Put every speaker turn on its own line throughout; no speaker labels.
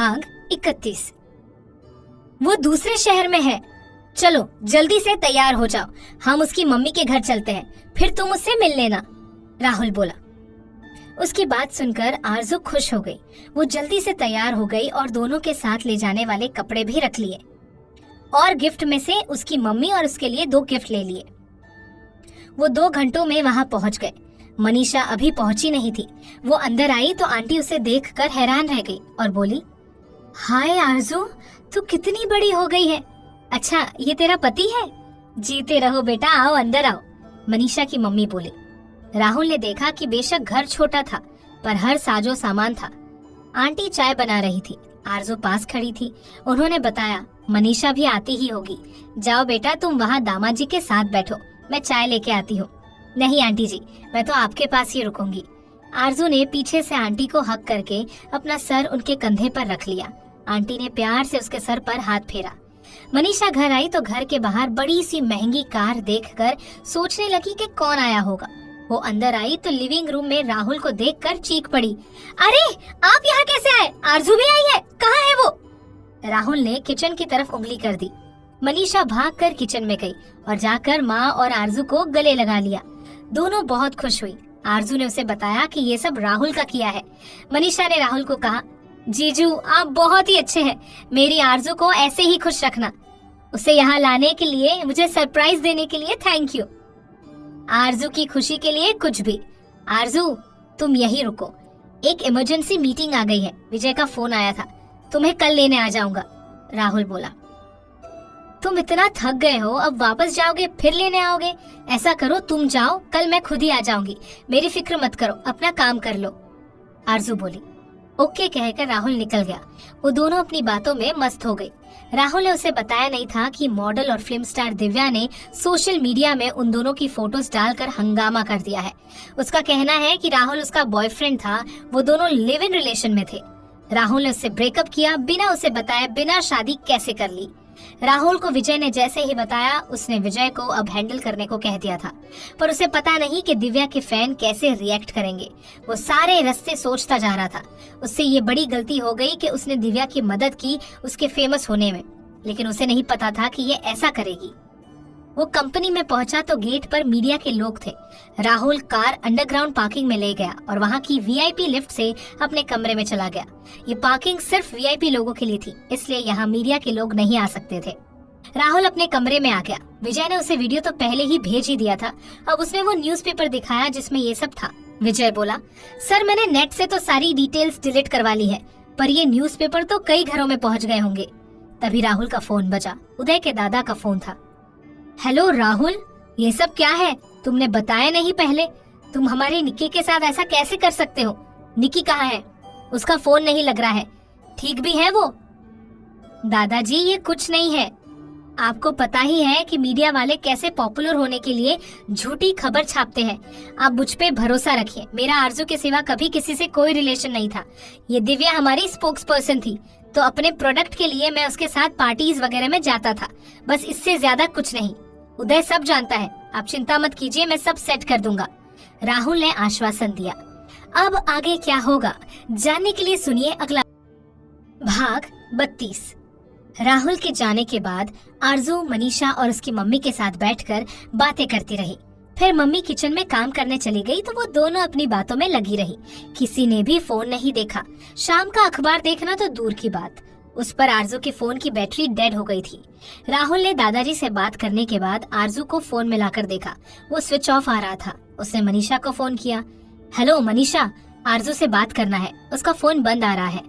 भाग 31। वो दूसरे शहर में है। चलो जल्दी से तैयार हो जाओ, हम उसकी मम्मी के घर चलते हैं, फिर तुम उससे मिल लेना, राहुल बोला। उसकी बात सुनकर आरजू खुश हो गई। वो जल्दी से तैयार हो गई और दोनों के साथ ले जाने वाले कपड़े भी रख लिए और गिफ्ट में से उसकी मम्मी और उसके लिए 2 गिफ्ट ले लिए। वो 2 घंटों में वहां पहुंच गए। मनीषा अभी पहुंची नहीं थी। वो अंदर आई तो आंटी उसे देखकर हैरान रह गई और बोली, हाय आरजू, तू कितनी बड़ी हो गई है। अच्छा, ये तेरा पति है? जीते रहो बेटा, आओ अंदर आओ, मनीषा की मम्मी बोली। राहुल ने देखा कि बेशक घर छोटा था पर हर साजो सामान था। आंटी चाय बना रही थी, आरजू पास खड़ी थी। उन्होंने बताया, मनीषा भी आती ही होगी। जाओ बेटा, तुम वहाँ दामाद जी के साथ बैठो, मैं चाय लेके आती हूँ। नहीं आंटी जी, मैं तो आपके पास ही रुकूंगी। आरजू ने पीछे से आंटी को हक करके अपना सर उनके कंधे पर रख लिया। आंटी ने प्यार से उसके सर पर हाथ फेरा। मनीषा घर आई तो घर के बाहर बड़ी सी महंगी कार देखकर सोचने लगी कि कौन आया होगा। वो अंदर आई तो लिविंग रूम में राहुल को देखकर चीख पड़ी, अरे आप यहाँ कैसे आए? आरजू भी आई है, कहाँ है वो? राहुल ने किचन की तरफ उंगली कर दी। मनीषा भागकर किचन में गई और जाकर माँ और आरजू को गले लगा लिया। दोनों बहुत खुश हुई। आरजू ने उसे बताया कि ये सब राहुल का किया है। मनीषा ने राहुल को कहा, जीजू आप बहुत ही अच्छे हैं, मेरी आरजू को ऐसे ही खुश रखना। उसे यहाँ लाने के लिए, मुझे सरप्राइज देने के लिए थैंक यू। आरजू की खुशी के लिए कुछ भी। आरजू तुम यहीं रुको, एक इमरजेंसी मीटिंग आ गई है, विजय का फोन आया था, तुम्हें कल लेने आ जाऊंगा, राहुल बोला। तुम इतना थक गए हो, अब वापस जाओगे फिर लेने आओगे? ऐसा करो तुम जाओ, कल मैं खुद ही आ जाऊंगी, मेरी फिक्र मत करो, अपना काम कर लो, आरजू बोली। ओके कहकर राहुल निकल गया। वो दोनों अपनी बातों में मस्त हो गई। राहुल ने उसे बताया नहीं था कि मॉडल और फिल्म स्टार दिव्या ने सोशल मीडिया में उन दोनों की फोटोज डालकर हंगामा कर दिया है। उसका कहना है कि राहुल उसका बॉयफ्रेंड था, वो दोनों लिव इन रिलेशन में थे। राहुल ने उससे ब्रेकअप किया, बिना उसे बताए, बिना शादी कैसे कर ली। राहुल को विजय ने जैसे ही बताया, उसने विजय को अब हैंडल करने को कह दिया था, पर उसे पता नहीं कि दिव्या के फैन कैसे रिएक्ट करेंगे। वो सारे रास्ते सोचता जा रहा था। उससे ये बड़ी गलती हो गई कि उसने दिव्या की मदद की उसके फेमस होने में, लेकिन उसे नहीं पता था कि ये ऐसा करेगी। वो कंपनी में पहुंचा तो गेट पर मीडिया के लोग थे। राहुल कार अंडरग्राउंड पार्किंग में ले गया और वहां की वीआईपी लिफ्ट से अपने कमरे में चला गया। ये पार्किंग सिर्फ वीआईपी लोगों के लिए थी, इसलिए यहाँ मीडिया के लोग नहीं आ सकते थे। राहुल अपने कमरे में आ गया। विजय ने उसे वीडियो तो पहले ही भेज ही दिया था, अब उसने वो न्यूज़पेपर दिखाया जिसमें ये सब था। विजय बोला, सर मैंने नेट से तो सारी डिटेल्स डिलीट करवा ली है, पर ये न्यूज़पेपर तो कई घरों में पहुँच गए होंगे। तभी राहुल का फोन बजा। उदय के दादा का फोन था। हेलो राहुल, ये सब क्या है? तुमने बताया नहीं पहले। तुम हमारे निक्की के साथ ऐसा कैसे कर सकते हो? निक्की कहाँ है? उसका फोन नहीं लग रहा है। ठीक भी है वो? दादाजी ये कुछ नहीं है। आपको पता ही है कि मीडिया वाले कैसे पॉपुलर होने के लिए झूठी खबर छापते हैं। आप मुझ पे भरोसा रखिए, मेरा आरजू के सिवा कभी किसी से कोई रिलेशन नहीं था। ये दिव्या हमारी स्पोक्स पर्सन थी, तो अपने प्रोडक्ट के लिए मैं उसके साथ पार्टीज वगैरह में जाता था, बस इससे ज्यादा कुछ नहीं। उदय सब जानता है, आप चिंता मत कीजिए, मैं सब सेट कर दूंगा, राहुल ने आश्वासन दिया। अब आगे क्या होगा जानने के लिए सुनिए अगला भाग 32। राहुल के जाने के बाद आरजू मनीषा और उसकी मम्मी के साथ बैठकर बातें करती रही। फिर मम्मी किचन में काम करने चली गई तो वो दोनों अपनी बातों में लगी रही। किसी ने भी फोन नहीं देखा। शाम का अखबार देखना तो दूर की बात, उस पर आरजू के फोन की बैटरी डेड हो गई थी। राहुल ने दादाजी से बात करने के बाद आरजू को फोन मिलाकर देखा, वो स्विच ऑफ आ रहा था। उसने मनीषा को फोन किया। हेलो मनीषा, आरजू से बात करना है, उसका फोन बंद आ रहा है।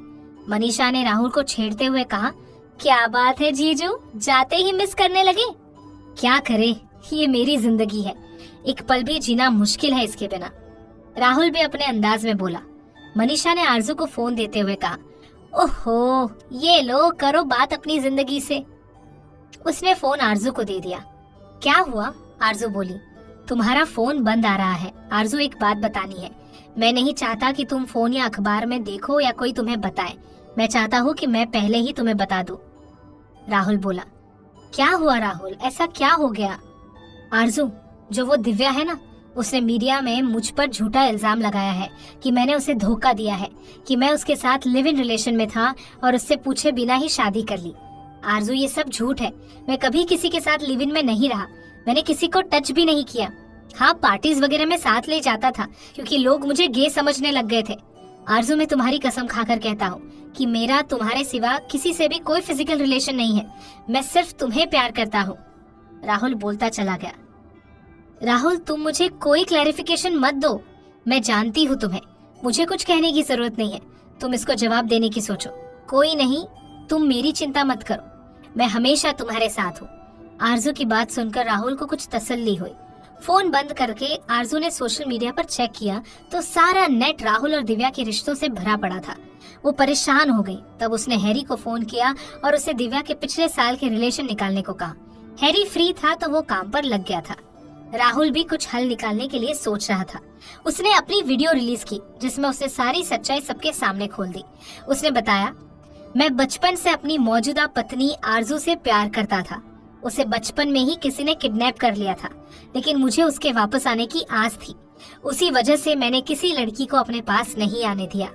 मनीषा ने राहुल को छेड़ते हुए कहा, क्या बात है जीजू, जाते ही मिस करने लगे? क्या करे, ये मेरी जिंदगी है, एक पल भी जीना मुश्किल है इसके बिना, राहुल भी अपने अंदाज में बोला। मनीषा ने आरजू को फोन देते हुए कहा, ओहो, ये लो, करो बात अपनी जिंदगी से। उसने फोन आरजू को दे दिया। क्या हुआ? आरजू बोली। तुम्हारा फोन बंद आ रहा है। आरजू एक बात बतानी है, मैं नहीं चाहता कि तुम फोन या अखबार में देखो या कोई तुम्हें बताए, मैं चाहता हूँ कि मैं पहले ही तुम्हें बता दूं, राहुल बोला। क्या हुआ राहुल, ऐसा क्या हो गया? आरजू, जो वो दिव्या है ना, उसने मीडिया में मुझ पर झूठा इल्जाम लगाया है कि मैंने उसे धोखा दिया है, कि मैं उसके साथ लिव इन रिलेशन में था और उससे पूछे बिना ही शादी कर ली। आरजू, ये सब झूठ है। मैं कभी किसी के साथ लिव इन में नहीं रहा। मैंने किसी को टच भी नहीं किया। हाँ, पार्टीज वगैरह में साथ ले जाता था क्योंकि लोग मुझे गे समझने लग गए थे। आरजू, मैं तुम्हारी कसम खाकर कहता हूँ कि मेरा तुम्हारे सिवा किसी से भी कोई फिजिकल रिलेशन नहीं है। मैं सिर्फ तुम्हें प्यार करता हूँ। राहुल बोलता चला गया। राहुल, तुम मुझे कोई क्लैरिफिकेशन मत दो। मैं जानती हूँ तुम्हें, मुझे कुछ कहने की जरूरत नहीं है। तुम इसको जवाब देने की सोचो। कोई नहीं, तुम मेरी चिंता मत करो, मैं हमेशा तुम्हारे साथ हूँ। आरजू की बात सुनकर राहुल को कुछ तसल्ली हुई। फोन बंद करके आरजू ने सोशल मीडिया पर चेक किया तो सारा नेट राहुल और दिव्या के रिश्तों से भरा पड़ा था। वो परेशान हो गई। तब उसने हैरी को फोन किया और उसे दिव्या के पिछले साल के रिलेशन निकालने को कहा। हैरी फ्री था तो वो काम पर लग गया था। राहुल भी कुछ हल निकालने के लिए सोच रहा था। उसने अपनी वीडियो रिलीज की जिसमें उसने सारी सच्चाई सबके सामने खोल दी। उसने बताया, मैं बचपन से अपनी मौजूदा पत्नी आरजू से प्यार करता था। उसे बचपन में ही किसी ने किडनैप कर लिया था, लेकिन मुझे उसके वापस आने की आस थी। उसी वजह से मैंने किसी लड़की को अपने पास नहीं आने दिया।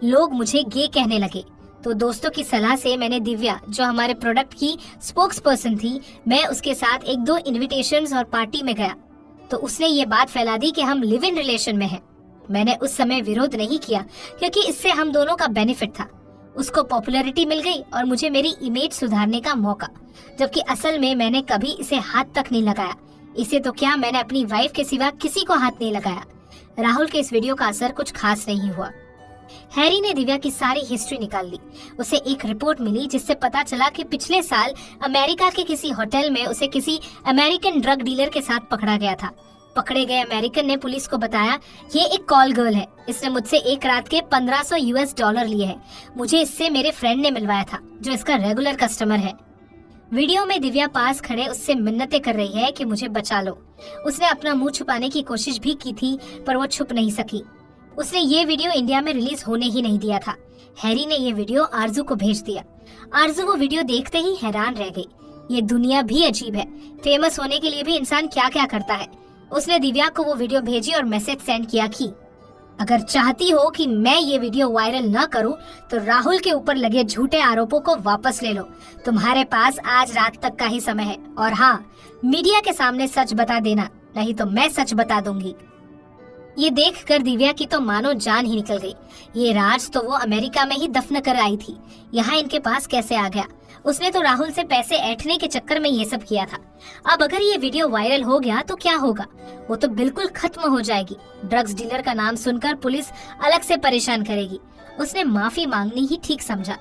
लोग मुझे गे कहने लगे, तो दोस्तों की सलाह से मैंने दिव्या, जो हमारे प्रोडक्ट की स्पोक्स पर्सन थी, मैं उसके साथ 1-2 इन्विटेशंस और पार्टी में गया तो उसने ये बात फैला दी कि हम लिव इन रिलेशन में हैं। मैंने उस समय विरोध नहीं किया क्योंकि इससे हम दोनों का बेनिफिट था। उसको पॉपुलैरिटी मिल गई और मुझे मेरी इमेज सुधारने का मौका, जबकि असल में मैंने कभी इसे हाथ तक नहीं लगाया। इसे तो क्या, मैंने अपनी वाइफ के सिवा किसी को हाथ नहीं लगाया। राहुल के इस वीडियो का असर कुछ खास नहीं हुआ। हैरी ने दिव्या की सारी हिस्ट्री निकाल ली। उसे एक रिपोर्ट मिली जिससे पता चला कि पिछले साल अमेरिका के किसी होटल में उसे किसी अमेरिकन ड्रग डीलर के साथ पकड़ा गया था। पकड़े गए अमेरिकन ने पुलिस को बताया, ये एक कॉल गर्ल है, इसने मुझसे एक रात के $1500 लिए हैं। मुझे इससे मेरे फ्रेंड ने मिलवाया था जो इसका रेगुलर कस्टमर है। वीडियो में दिव्या पास खड़े उससे मिन्नतें कर रही है कि मुझे बचा लो। उसने अपना मुंह छुपाने की कोशिश भी की थी पर वो छुप नहीं सकी। उसने ये वीडियो इंडिया में रिलीज होने ही नहीं दिया था। हैरी ने ये वीडियो आरजू को भेज दिया। आरजू वो वीडियो देखते ही हैरान रह गई। ये दुनिया भी अजीब है, फेमस होने के लिए भी इंसान क्या क्या करता है। उसने दिव्या को वो वीडियो भेजी और मैसेज सेंड किया कि अगर चाहती हो कि मैं ये वीडियो वायरल न करूं तो राहुल के ऊपर लगे झूठे आरोपों को वापस ले लो। तुम्हारे पास आज रात तक का ही समय है, और हाँ, मीडिया के सामने सच बता देना, नहीं तो मैं सच बता दूंगी। ये देखकर दिव्या की तो मानो जान ही निकल गई। ये राज तो वो अमेरिका में ही दफन कर आई थी, यहाँ इनके पास कैसे आ गया? उसने तो राहुल से पैसे ऐंठने के चक्कर में ये सब किया था। अब अगर ये वीडियो वायरल हो गया तो क्या होगा? वो तो बिल्कुल खत्म हो जाएगी। ड्रग्स डीलर का नाम सुनकर पुलिस अलग से परेशान करेगी। उसने माफी मांगनी ही ठीक समझा।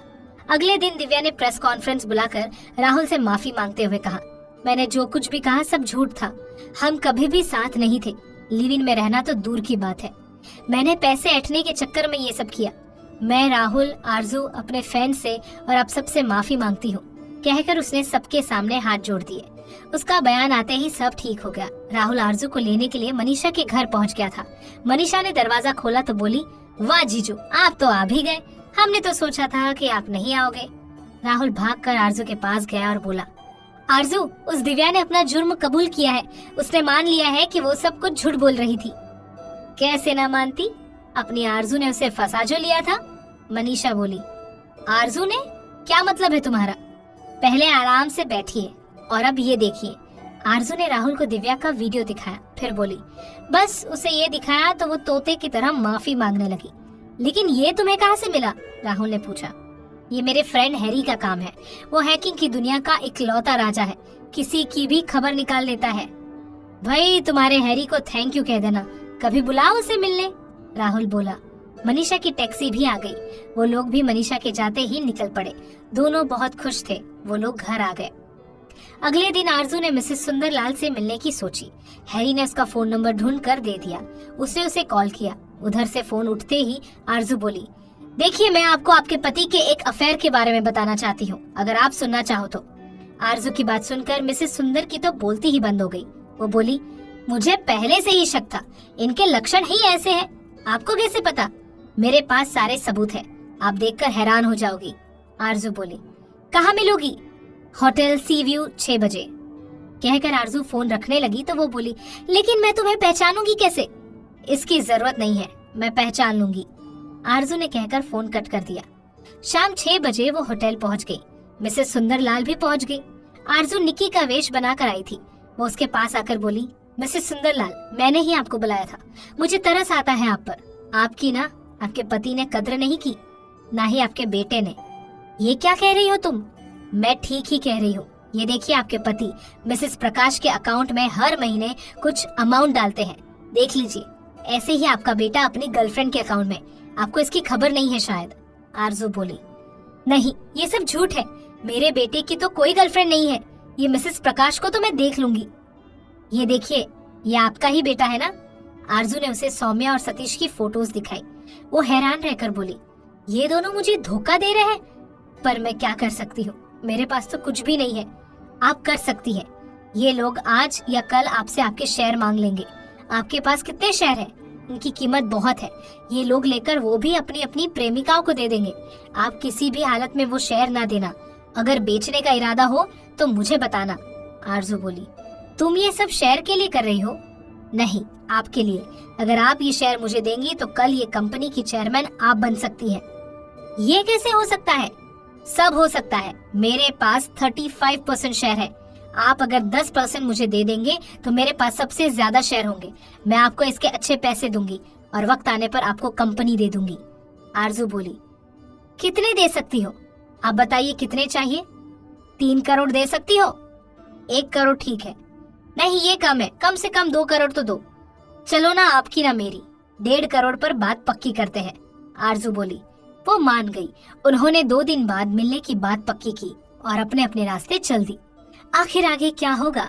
अगले दिन दिव्या ने प्रेस कॉन्फ्रेंस बुलाकर राहुल से माफी मांगते हुए कहा, मैंने जो कुछ भी कहा सब झूठ था। हम कभी भी साथ नहीं थे। लिव इन में रहना तो दूर की बात है। मैंने पैसे ऐंठने के चक्कर में ये सब किया। मैं, राहुल, आरजू, अपने फैन से और आप सबसे माफी मांगती हूँ, कहकर उसने सबके सामने हाथ जोड़ दिए। उसका बयान आते ही सब ठीक हो गया। राहुल आरजू को लेने के लिए मनीषा के घर पहुँच गया था। मनीषा ने दरवाजा खोला तो बोली, वाह जीजू, आप तो आ भी गए। हमने तो सोचा था कि आप नहीं आओगे। राहुल भागकर आरजू के पास गया और बोला, आरजू, उस दिव्या ने अपना जुर्म कबूल किया है। उसने मान लिया है कि वो सब कुछ झूठ बोल रही थी। कैसे ना मानती? अपनी आरजू ने उसे फंसा जो लिया था। मनीषा बोली, आरजू ने? क्या मतलब है तुम्हारा? पहले आराम से बैठिए और अब ये देखिए। आरजू ने राहुल को दिव्या का वीडियो दिखाया, फिर बोली, बस उसे ये दिखाया तो वो तोते की तरह माफी मांगने लगी। लेकिन ये तुम्हें कहाँ से मिला? राहुल ने पूछा। ये मेरे फ्रेंड हैरी का काम है। वो हैकिंग की दुनिया का इकलौता राजा है, किसी की भी खबर निकाल लेता है। भाई, तुम्हारे हैरी को थैंक यू कह देना, कभी बुलाओ उसे मिलने। राहुल बोला। मनीषा की टैक्सी भी आ गई। वो लोग भी मनीषा के जाते ही निकल पड़े। दोनों बहुत खुश थे। वो लोग घर आ गए। अगले दिन आरजू ने मिसेस सुंदरलाल से मिलने की सोची। हैरी ने उसका फोन नंबर ढूंढ कर दे दिया। उसने उसे कॉल किया। उधर से फोन उठते ही आरजू बोली, देखिए, मैं आपको आपके पति के एक अफेयर के बारे में बताना चाहती हूँ, अगर आप सुनना चाहो तो। आरजू की बात सुनकर मिसेस सुंदर की तो बोलती ही बंद हो गई। वो बोली, मुझे पहले से ही शक था, इनके लक्षण ही ऐसे हैं। आपको कैसे पता? मेरे पास सारे सबूत हैं, आप देखकर हैरान हो जाओगी। आरजू बोली, कहाँ मिलोगी? होटल सी व्यू 6 बजे। कहकर आरजू फोन रखने लगी तो वो बोली, लेकिन मैं तुम्हें पहचानूंगी कैसे? इसकी जरूरत नहीं है, मैं पहचान लूंगी, आरजू ने कहकर फोन कट कर दिया। शाम 6 बजे वो होटल पहुंच गई। मिसेस सुंदरलाल भी पहुंच गई। आरजू निक्की का वेश बनाकर आई थी। वो उसके पास आकर बोली, मिसेस सुंदरलाल, मैंने ही आपको बुलाया था। मुझे तरस आता है आप पर। आपकी ना आपके पति ने कद्र नहीं की, ना ही आपके बेटे ने। ये क्या कह रही हो तुम? मैं ठीक ही कह रही हूँ। ये देखिए, आपके पति मिसेस प्रकाश के अकाउंट में हर महीने कुछ अमाउंट डालते हैं, देख लीजिए। ऐसे ही आपका बेटा अपनी गर्लफ्रेंड के अकाउंट में। आपको इसकी खबर नहीं है शायद, आरजू बोली। नहीं, ये सब झूठ है। मेरे बेटे की तो कोई गर्लफ्रेंड नहीं है। ये मिसेस प्रकाश को तो मैं देख लूंगी। ये देखिए, ये आपका ही बेटा है ना? आरजू ने उसे सौम्या और सतीश की फोटोज दिखाई। वो हैरान रहकर बोली, ये दोनों मुझे धोखा दे रहे हैं। पर मैं क्या कर सकती हूँ, मेरे पास तो कुछ भी नहीं है। आप कर सकती है। ये लोग आज या कल आपसे आपके शेयर मांग लेंगे। आपके पास कितने शेयर हैं? उनकी कीमत बहुत है। ये लोग लेकर वो भी अपनी अपनी प्रेमिकाओं को दे देंगे। आप किसी भी हालत में वो शेयर ना देना। अगर बेचने का इरादा हो तो मुझे बताना, आरजू बोली। तुम ये सब शेयर के लिए कर रही हो? नहीं, आपके लिए। अगर आप ये शेयर मुझे देंगी तो कल ये कंपनी की चेयरमैन आप बन सकती हैं। ये कैसे हो सकता है? सब हो सकता है। मेरे पास 35% शेयर है। आप अगर 10% मुझे दे देंगे तो मेरे पास सबसे ज्यादा शेयर होंगे। मैं आपको इसके अच्छे पैसे दूंगी और वक्त आने पर आपको कंपनी दे दूंगी, आरजू बोली। कितने दे सकती हो? आप बताइए, कितने चाहिए? 3 करोड़ दे सकती हो? 1 करोड़ ठीक है। नहीं, ये कम है। कम से कम 2 करोड़ तो दो। चलो ना, आपकी ना मेरी। 1.5 करोड़ पर बात पक्की करते हैं, आरजू बोली। वो मान गई। उन्होंने 2 दिन बाद मिलने की बात पक्की की और अपने अपने रास्ते चल दी। आखिर आगे क्या होगा?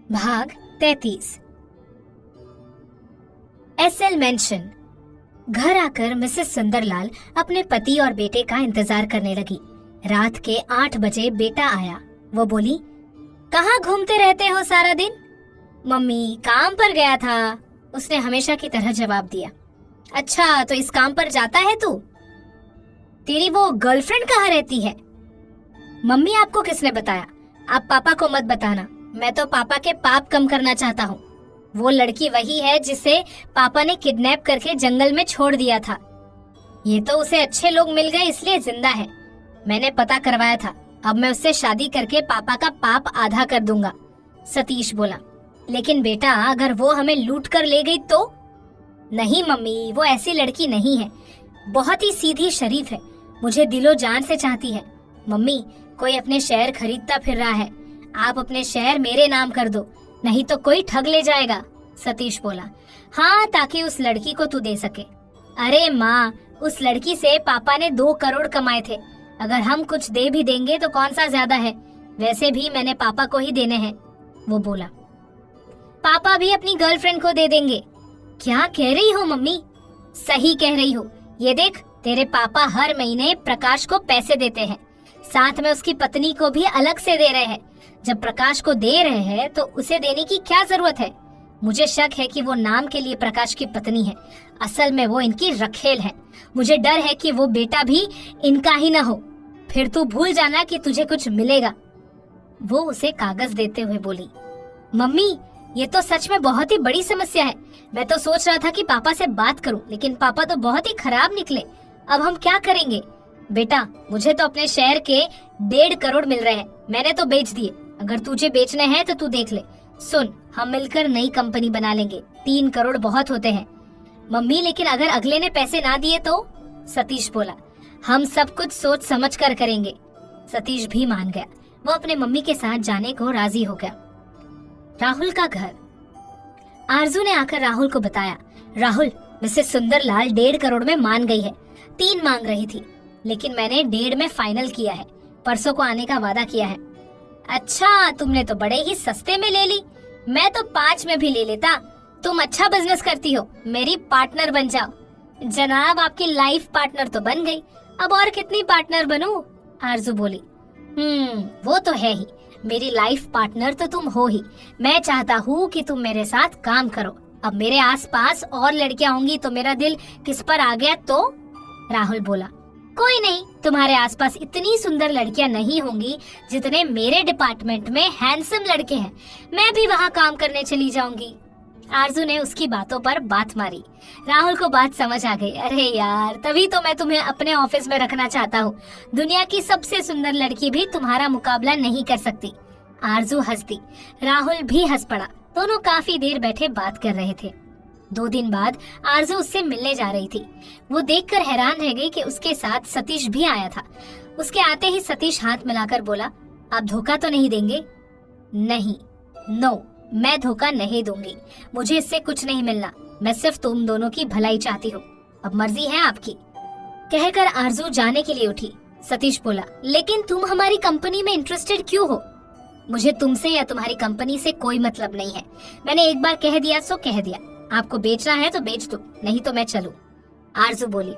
भाग 33। SL mansion. घर आकर मिसेस सुंदरलाल अपने पति और बेटे का इंतजार करने लगी। रात के 8 बजे बेटा आया। वो बोली, कहाँ घूमते रहते हो सारा दिन? मम्मी, काम पर गया था, उसने हमेशा की तरह जवाब दिया। अच्छा, तो इस काम पर जाता है तू? तेरी वो गर्लफ्रेंड कहाँ रहती है? मम्मी, आपको किसने बताया? आप पापा को मत बताना। मैं तो पापा के पाप कम करना चाहता हूँ। वो लड़की वही है जिसे पापा ने किडनैप करके जंगल में छोड़ दिया था। ये तो उसे अच्छे लोग मिल गए इसलिए जिंदा है। मैंने पता करवाया था। अब मैं उससे शादी करके पापा का पाप आधा कर दूंगा, सतीश बोला। लेकिन बेटा, अगर वो हमें लूट कर ले गई तो? नहीं मम्मी, वो ऐसी लड़की नहीं है। बहुत ही सीधी शरीफ है। मुझे दिलो जान से चाहती है। मम्मी, कोई अपने शेयर खरीदता फिर रहा है। आप अपने शेयर मेरे नाम कर दो, नहीं तो कोई ठग ले जाएगा, सतीश बोला। हाँ, ताकि उस लड़की को तू दे सके। अरे माँ, उस लड़की से पापा ने 2 करोड़ कमाए थे। अगर हम कुछ दे भी देंगे तो कौन सा ज्यादा है? वैसे भी मैंने पापा को ही देने हैं, वो बोला। पापा भी अपनी गर्लफ्रेंड को दे देंगे। क्या कह रही हो मम्मी? सही कह रही हो। ये देख, तेरे पापा हर महीने प्रकाश को पैसे देते हैं, साथ में उसकी पत्नी को भी अलग से दे रहे हैं। जब प्रकाश को दे रहे हैं तो उसे देने की क्या जरूरत है? मुझे शक है कि वो नाम के लिए प्रकाश की पत्नी है, असल में वो इनकी रखेल है। मुझे डर है कि वो बेटा भी इनका ही न हो। फिर तू भूल जाना कि तुझे कुछ मिलेगा, वो उसे कागज देते हुए बोली। मम्मी, ये तो सच में बहुत ही बड़ी समस्या है। मैं तो सोच रहा था कि पापा से बात करूं, लेकिन पापा तो बहुत ही खराब निकले। अब हम क्या करेंगे? बेटा, मुझे तो अपने शेयर के 1.5 करोड़ मिल रहे हैं। मैंने तो बेच दिए। अगर तुझे बेचने हैं तो तू देख ले। सुन, हम मिलकर नई कंपनी बना लेंगे। 3 करोड़ बहुत होते हैं। मम्मी, लेकिन अगर अगले ने पैसे ना दिए तो? सतीश बोला। हम सब कुछ सोच समझ कर करेंगे। सतीश भी मान गया। वो अपने मम्मी के साथ जाने को राजी हो गया। राहुल का घर। आरजू ने आकर राहुल को बताया, राहुल, मिसेस सुंदरलाल 1.5 करोड़ में मान गई है। 3 मांग रही थी, लेकिन मैंने 1.5 में फाइनल किया है। परसों को आने का वादा किया है। अच्छा, तुमने तो बड़े ही सस्ते में ले ली। मैं तो 5 में भी ले लेता। तुम अच्छा बिजनेस करती हो, मेरी पार्टनर बन जाओ। जनाब, आपकी लाइफ पार्टनर तो बन गई, अब और कितनी पार्टनर बनूं? आरजू बोली। वो तो है ही। मेरी लाइफ पार्टनर तो तुम हो ही। मैं चाहता हूँ कि तुम मेरे साथ काम करो। अब मेरे आसपास और लड़कियां होंगी तो मेरा दिल किस पर आ गया तो? राहुल बोला। कोई नहीं, तुम्हारे आसपास इतनी सुंदर लड़कियां नहीं होंगी जितने मेरे डिपार्टमेंट में हैंडसम लड़के हैं। मैं भी वहाँ काम करने चली जाऊंगी। आरजू ने उसकी बातों पर बात मारी। राहुल को बात समझ आ गई। अरे यार, तभी तो मैं तुम्हें अपने ऑफिस में रखना चाहता हूँ। दुनिया की सबसे सुंदर लड़की भी तुम्हारा मुकाबला नहीं कर सकती। आरजू हंस दी। राहुल भी हंस पड़ा। दोनों काफी देर बैठे बात कर रहे थे। 2 दिन बाद आरजू उससे मिलने जा रही थी। वो देखकर हैरान रह गई कि उसके साथ सतीश भी आया था। उसके आते ही सतीश हाथ मिलाकर बोला, आप धोखा तो नहीं देंगे? नहीं, नो, मैं धोखा नहीं दूंगी। मुझे इससे कुछ नहीं मिलना। मैं सिर्फ तुम दोनों की भलाई चाहती हूँ। अब मर्जी है आपकी। कहकर आरजू जाने के लिए उठी। सतीश बोला, लेकिन तुम हमारी कंपनी में इंटरेस्टेड क्यों हो? मुझे तुमसे या तुम्हारी कंपनी से कोई मतलब नहीं है। मैंने एक बार कह दिया सो कह दिया। आपको बेचना है तो बेच दो, नहीं तो मैं चलूं। आरजू बोली।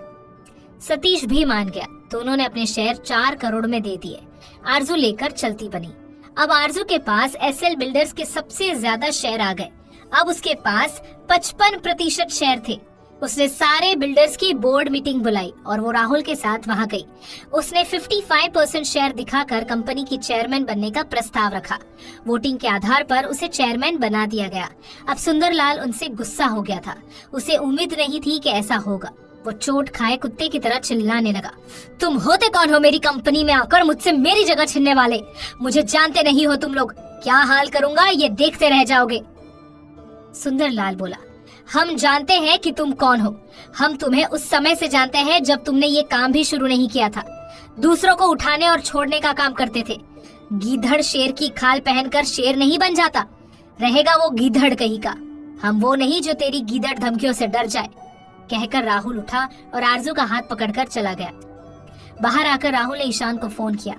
सतीश भी मान गया। दोनों ने अपने शेयर 4 करोड़ में दे दिए। आरजू लेकर चलती बनी। अब आरजू के पास एसएल बिल्डर्स के सबसे ज्यादा शेयर आ गए। अब उसके पास 55% शेयर थे। उसने सारे बिल्डर्स की बोर्ड मीटिंग बुलाई और वो राहुल के साथ वहां गई। उसने 55% शेयर दिखाकर कंपनी की चेयरमैन बनने का प्रस्ताव रखा। वोटिंग के आधार पर उसे चेयरमैन बना दिया गया। अब सुंदरलाल उनसे गुस्सा हो गया था। उसे उम्मीद नहीं थी कि ऐसा होगा। वो चोट खाए कुत्ते की तरह चिल्लाने लगा, तुम होते कौन हो मेरी कंपनी में आकर मुझसे मेरी जगह छीनने वाले? मुझे जानते नहीं हो तुम लोग। क्या हाल करूंगा ये देखते रह जाओगे। सुंदरलाल बोला, हम जानते हैं कि तुम कौन हो। हम तुम्हें उस समय से जानते हैं जब तुमने ये काम भी शुरू नहीं किया था। दूसरों को उठाने और छोड़ने का काम करते थे। गीधड़ शेर की खाल पहनकर शेर नहीं बन जाता। रहेगा वो गीधड़ कहीं का। हम वो नहीं जो तेरी गीधड़ धमकियों से डर जाए। कहकर राहुल उठा और आरजू का हाथ पकड़कर चला गया। बाहर आकर राहुल ने ईशान को फोन किया।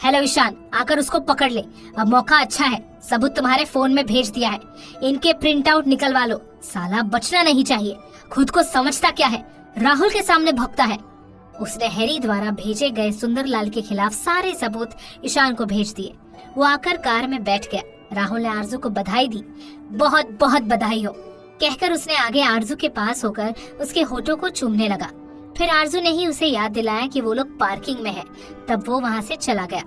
हेलो ईशान, आकर उसको पकड़ ले। अब मौका अच्छा है। सबूत तुम्हारे फोन में भेज दिया है। इनके प्रिंट आउट निकलवा लो। साला बचना नहीं चाहिए। खुद को समझता क्या है? राहुल के सामने भौंकता है। उसने हैरी द्वारा भेजे गए सुंदरलाल के खिलाफ सारे सबूत ईशान को भेज दिए। वो आकर कार में बैठ गया। राहुल ने आरजू को बधाई दी। बहुत बहुत बधाई हो, कहकर उसने आगे आरजू के पास होकर उसके होठों को चूमने लगा। फिर आरजू ने ही उसे याद दिलाया कि वो लोग पार्किंग में है। तब वो वहाँ से चला गया।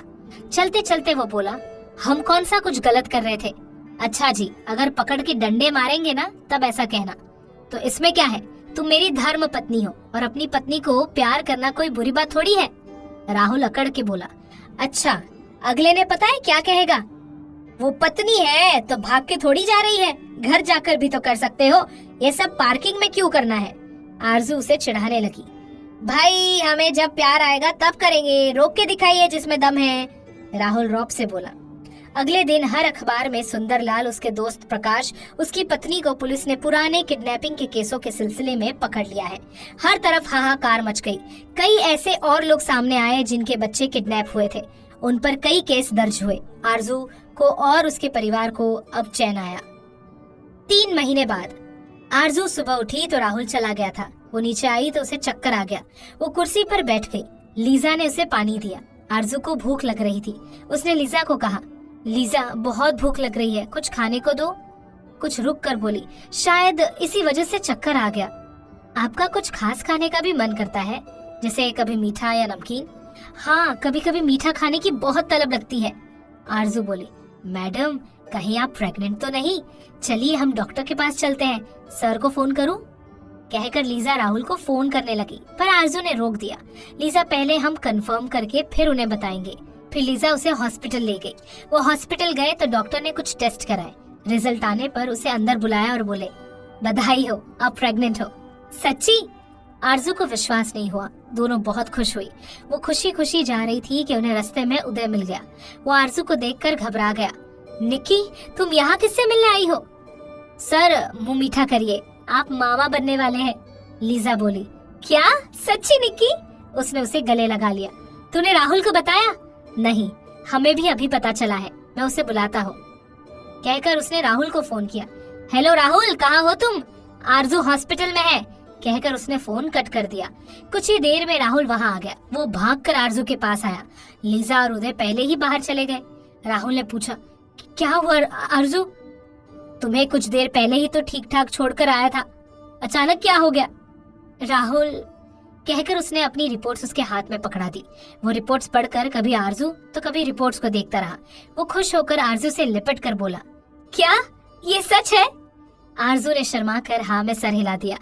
चलते चलते वो बोला, हम कौन सा कुछ गलत कर रहे थे? अच्छा जी, अगर पकड़ के डंडे मारेंगे ना तब ऐसा कहना। तो इसमें क्या है? तुम मेरी धर्म पत्नी हो और अपनी पत्नी को प्यार करना कोई बुरी बात थोड़ी है। राहुल अकड़ के बोला, अच्छा, अगले ने पता है क्या कहेगा? वो पत्नी है तो भाग के थोड़ी जा रही है। घर जाकर भी तो कर सकते हो। ये सब पार्किंग में क्यों करना है? आरजू उसे चिढ़ाने लगी। भाई, हमें जब प्यार आएगा तब करेंगे। रोक के दिखाइए जिसमें दम है। राहुल रौब से बोला। अगले दिन हर अखबार में सुंदरलाल, उसके दोस्त प्रकाश, उसकी पत्नी को पुलिस ने पुराने किडनैपिंग के केसों के सिलसिले में पकड़ लिया है। हर तरफ हाहाकार मच गई। कई ऐसे और लोग सामने आए जिनके बच्चे किडनैप हुए थे। उन पर कई केस दर्ज हुए। आरजू को और उसके परिवार को अब चैन आया। 3 महीने बाद आरजू सुबह उठी तो राहुल चला गया था। वो नीचे आई तो उसे चक्कर आ गया। वो कुर्सी पर बैठ गई। लीजा ने उसे पानी दिया। आरजू को भूख लग रही थी। उसने लीजा को कहा, लीजा, बहुत भूख लग रही है, कुछ खाने को दो। कुछ रुक कर बोली, शायद इसी वजह से चक्कर आ गया। आपका कुछ खास खाने का भी मन करता है, जैसे कभी मीठा या नमकीन? हाँ, कभी कभी मीठा खाने की बहुत तलब लगती है। आरजू बोली, मैडम, कहीं आप प्रेग्नेंट तो नहीं? चलिए हम डॉक्टर के पास चलते हैं। सर को फोन करूं? कहकर लीजा राहुल को फोन करने लगी, पर आरजू ने रोक दिया। लीजा, पहले हम कंफर्म करके फिर उन्हें बताएंगे। फिर लीजा उसे हॉस्पिटल ले गई। वो हॉस्पिटल गए तो डॉक्टर ने कुछ टेस्ट कराए। रिजल्ट आने पर उसे अंदर बुलाया और बोले, बधाई हो, आप प्रेग्नेंट हो। सच्ची? आरजू को विश्वास नहीं हुआ। दोनों बहुत खुश हुई। वो खुशी खुशी जा रही थी कि उन्हें रास्ते में उदय मिल गया। वो आरजू को देखकर घबरा गया। निक्की, तुम यहाँ किससे मिलने आई हो? सर, मुंह मीठा करिए, आप मामा बनने वाले हैं। लीजा बोली। क्या? सच्ची निक्की? उसने उसे गले लगा लिया। तूने राहुल को बताया? नहीं, हमें भी अभी पता चला है, मैं उसे बुलाता हूँ। कहकर उसने राहुल को फोन किया। हेलो राहुल, कहाँ हो तुम? आरजू हॉस्पिटल में है, कहकर उसने फोन कट कर दिया। कुछ ही देर में राहुल वहाँ आ गया। वो भागकर आरजू के पास आया। लीजा और उदय पहले ही बाहर चले गए। राहुल ने पूछा, क्या हुआ आरजू? तुम्हें कुछ देर पहले ही तो ठीक ठाक छोड़कर आया था, अचानक क्या हो गया? राहुल, कहकर उसने अपनी रिपोर्ट्स उसके हाथ में पकड़ा दी। वो रिपोर्ट्स पढ़कर कभी आरजू तो कभी रिपोर्ट्स को देखता रहा। वो खुश होकर आरजू से लिपट कर बोला, क्या ये सच है? आरजू ने शर्मा कर हाँ में सर हिला दिया।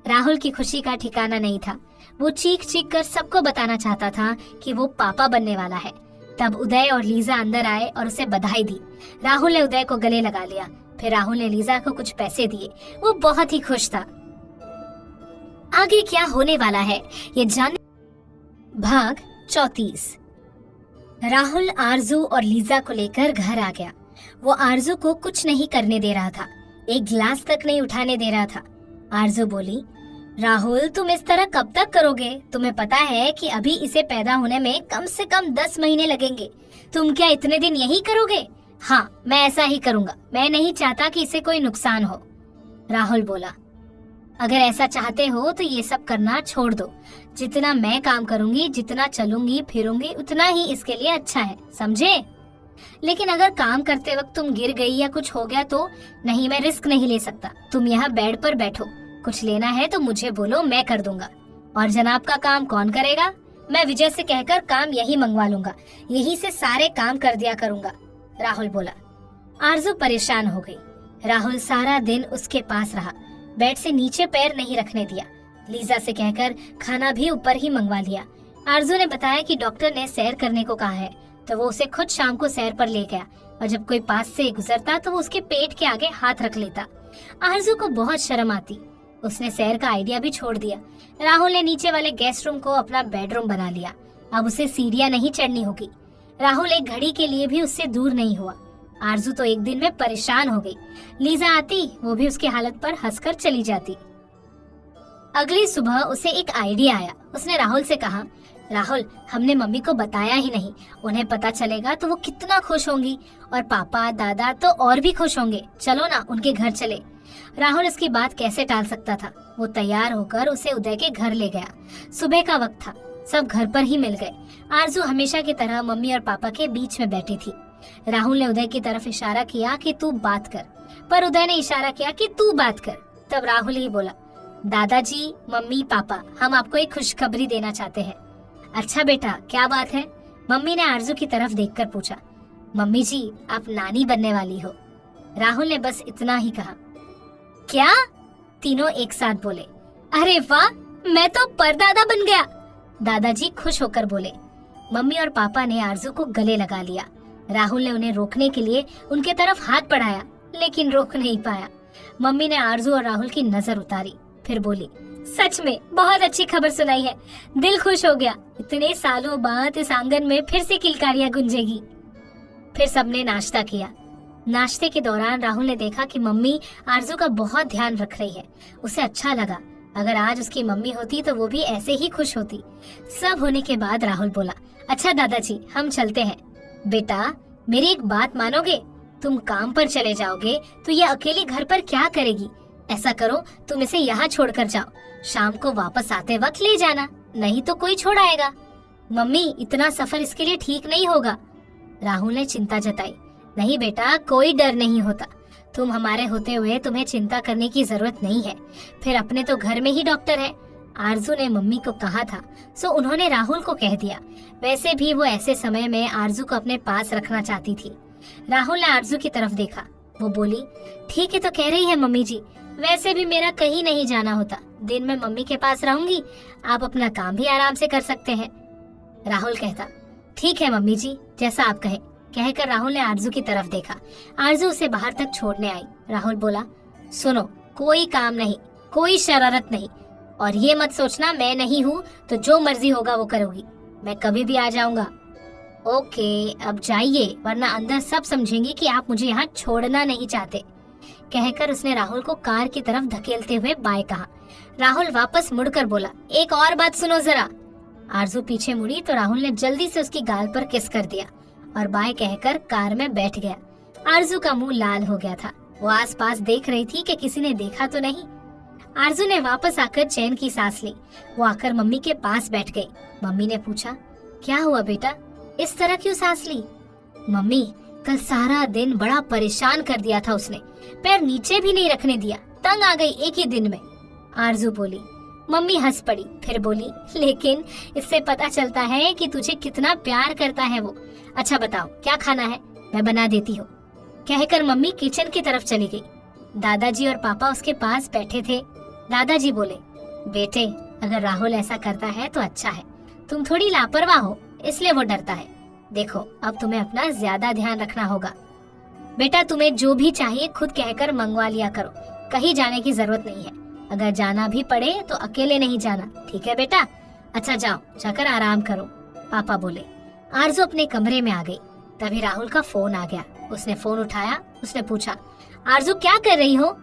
राहुल की खुशी का ठिकाना नहीं था। वो चीख चीख कर सबको बताना चाहता था कि वो पापा बनने वाला है। तब उदय और लीजा अंदर आए और उसे बधाई दी। राहुल ने उदय को गले लगा लिया। फिर राहुल ने लीजा को कुछ पैसे दिए। वो बहुत ही खुश था। आगे क्या होने वाला है ये जानने भाग 34। राहुल आरजू और लीजा को लेकर घर आ गया। वो आरजू को कुछ नहीं करने दे रहा था, एक गिलास तक नहीं उठाने दे रहा था। आरजू बोली, राहुल तुम इस तरह कब तक करोगे? तुम्हें पता है कि अभी इसे पैदा होने में कम से कम 10 महीने लगेंगे। तुम क्या इतने दिन यही करोगे? हाँ, मैं ऐसा ही करूँगा। मैं नहीं चाहता कि इसे कोई नुकसान हो। राहुल बोला, अगर ऐसा चाहते हो तो ये सब करना छोड़ दो। जितना मैं काम करूंगी, जितना चलूंगी फिरूंगी, उतना ही इसके लिए अच्छा है, समझे? लेकिन अगर काम करते वक्त तुम गिर गई या कुछ हो गया तो? नहीं, मैं रिस्क नहीं ले सकता। तुम यहाँ बेड पर बैठो, कुछ लेना है तो मुझे बोलो, मैं कर दूंगा। और जनाब का काम कौन करेगा? मैं विजय से कहकर काम यही मंगवा लूंगा, यही से सारे काम कर दिया करूंगा। राहुल बोला। आरजू परेशान हो गई। राहुल सारा दिन उसके पास रहा, बेड से नीचे पैर नहीं रखने दिया। लीजा से कहकर खाना भी ऊपर ही मंगवा लिया। आरजू ने बताया कि डॉक्टर ने सैर करने को कहा है, तो वो उसे खुद शाम को सैर पर ले गया और जब कोई पास से गुजरता तो वो उसके पेट के आगे हाथ रख लेता। आरजू को बहुत शर्म आती। उसने सैर का आइडिया भी छोड़ दिया। राहुल ने नीचे वाले गेस्ट रूम को अपना बेडरूम बना लिया। अब उसे सीढ़ियां नहीं चढ़नी होगी। राहुल एक घड़ी के लिए भी उससे दूर नहीं हुआ। आरजू तो एक दिन में परेशान हो गई। लीजा आती, वो भी उसकी हालत पर हंसकर चली जाती। अगली सुबह उसे एक आइडिया आया। उसने राहुल से कहा, राहुल, हमने मम्मी को बताया ही नहीं। उन्हें पता चलेगा तो वो कितना खुश होंगी, और पापा दादा तो और भी खुश होंगे। चलो ना, उनके घर चले। राहुल इसकी बात कैसे टाल सकता था। वो तैयार होकर उसे उदय के घर ले गया। सुबह का वक्त था, सब घर पर ही मिल गए। आरजू हमेशा की तरह मम्मी और पापा के बीच में बैठी थी। राहुल ने उदय की तरफ इशारा किया कि तू बात कर, पर उदय ने इशारा किया कि तू बात कर। तब राहुल ही बोला, दादाजी, मम्मी, पापा, हम आपको एक खुशखबरी देना चाहते हैं। अच्छा बेटा, क्या बात है? मम्मी ने आरजू की तरफ देखकर पूछा। मम्मी जी, आप नानी बनने वाली हो। राहुल ने बस इतना ही कहा। क्या? तीनों एक साथ बोले। अरे वाह, मैं तो परदादा बन गया। दादाजी खुश होकर बोले। मम्मी और पापा ने आरजू को गले लगा लिया। राहुल ने उन्हें रोकने के लिए उनके तरफ हाथ बढ़ाया, लेकिन रोक नहीं पाया। मम्मी ने आरजू और राहुल की नजर उतारी, फिर बोली, सच में बहुत अच्छी खबर सुनाई है। दिल खुश हो गया। इतने सालों बाद इस आंगन में फिर से किलकारियां गूंजेगी। फिर सबने नाश्ता किया। नाश्ते के दौरान राहुल ने देखा कि मम्मी आरजू का बहुत ध्यान रख रही है। उसे अच्छा लगा। अगर आज उसकी मम्मी होती तो वो भी ऐसे ही खुश होती। सब होने के बाद राहुल बोला, अच्छा दादाजी, हम चलते हैं। बेटा, मेरी एक बात मानोगे? तुम काम पर चले जाओगे तो ये अकेली घर पर क्या करेगी? ऐसा करो, तुम इसे यहाँ छोड़कर जाओ। शाम को वापस आते वक्त ले जाना, नहीं तो कोई छोड़ आएगा। मम्मी, इतना सफर इसके लिए ठीक नहीं होगा। राहुल ने चिंता जताई। नहीं बेटा, कोई डर नहीं होता। तुम हमारे होते हुए तुम्हें चिंता करने की जरूरत नहीं है। फिर अपने तो घर में ही डॉक्टर है। आरजू ने मम्मी को कहा था, सो उन्होंने राहुल को कह दिया। वैसे भी वो ऐसे समय में आरजू को अपने पास रखना चाहती थी। राहुल ने आरजू की तरफ देखा। वो बोली, ठीक है तो कह रही है मम्मी जी। वैसे भी मेरा कहीं नहीं जाना होता। दिन में मम्मी के पास रहूंगी, आप अपना काम भी आराम से कर सकते हैं। राहुल कहता, ठीक है मम्मी जी, जैसा आप कहें। कहकर राहुल ने आरजू की तरफ देखा। आरजू उसे बाहर तक छोड़ने आई। राहुल बोला, सुनो, कोई काम नहीं, कोई शरारत नहीं, और ये मत सोचना मैं नहीं हूँ तो जो मर्जी होगा वो करोगी। मैं कभी भी आ जाऊंगा। ओके, अब जाइए, वरना अंदर सब समझेंगे कि आप मुझे यहाँ छोड़ना नहीं चाहते। कहकर उसने राहुल को कार की तरफ धकेलते हुए बाय कहा। राहुल वापस मुड़कर बोला, एक और बात सुनो जरा। आरजू पीछे मुड़ी तो राहुल ने जल्दी से उसकी गाल पर किस कर दिया और बाय कहकर कार में बैठ गया। आरजू का मुंह लाल हो गया था। वो आसपास देख रही थी कि किसी ने देखा तो नहीं। आरजू ने वापस आकर चैन की सांस ली। वो आकर मम्मी के पास बैठ गई। मम्मी ने पूछा, क्या हुआ बेटा, इस तरह क्यों सांस ली? मम्मी, कल सारा दिन बड़ा परेशान कर दिया था उसने। पैर नीचे भी नहीं रखने दिया, तंग आ गई एक ही दिन में। आरजू बोली, मम्मी हंस पड़ी, फिर बोली, लेकिन इससे पता चलता है कि तुझे कितना प्यार करता है वो। अच्छा बताओ क्या खाना है, मैं बना देती हूँ, कहकर मम्मी किचन की तरफ चली गई। दादाजी और पापा उसके पास बैठे थे। दादाजी बोले, बेटे अगर राहुल ऐसा करता है तो अच्छा है, तुम थोड़ी लापरवाह हो इसलिए वो डरता है। देखो अब तुम्हें अपना ज्यादा ध्यान रखना होगा। बेटा तुम्हें जो भी चाहिए खुद कहकर मंगवा लिया करो, कहीं जाने की जरूरत नहीं है। अगर जाना भी पड़े तो अकेले नहीं जाना, ठीक है बेटा? अच्छा जाओ, जाकर आराम करो, पापा बोले। आरजू अपने कमरे में आ गई। तभी राहुल का फोन आ गया। उसने फोन उठाया। उसने पूछा, आरजू क्या कर रही हो?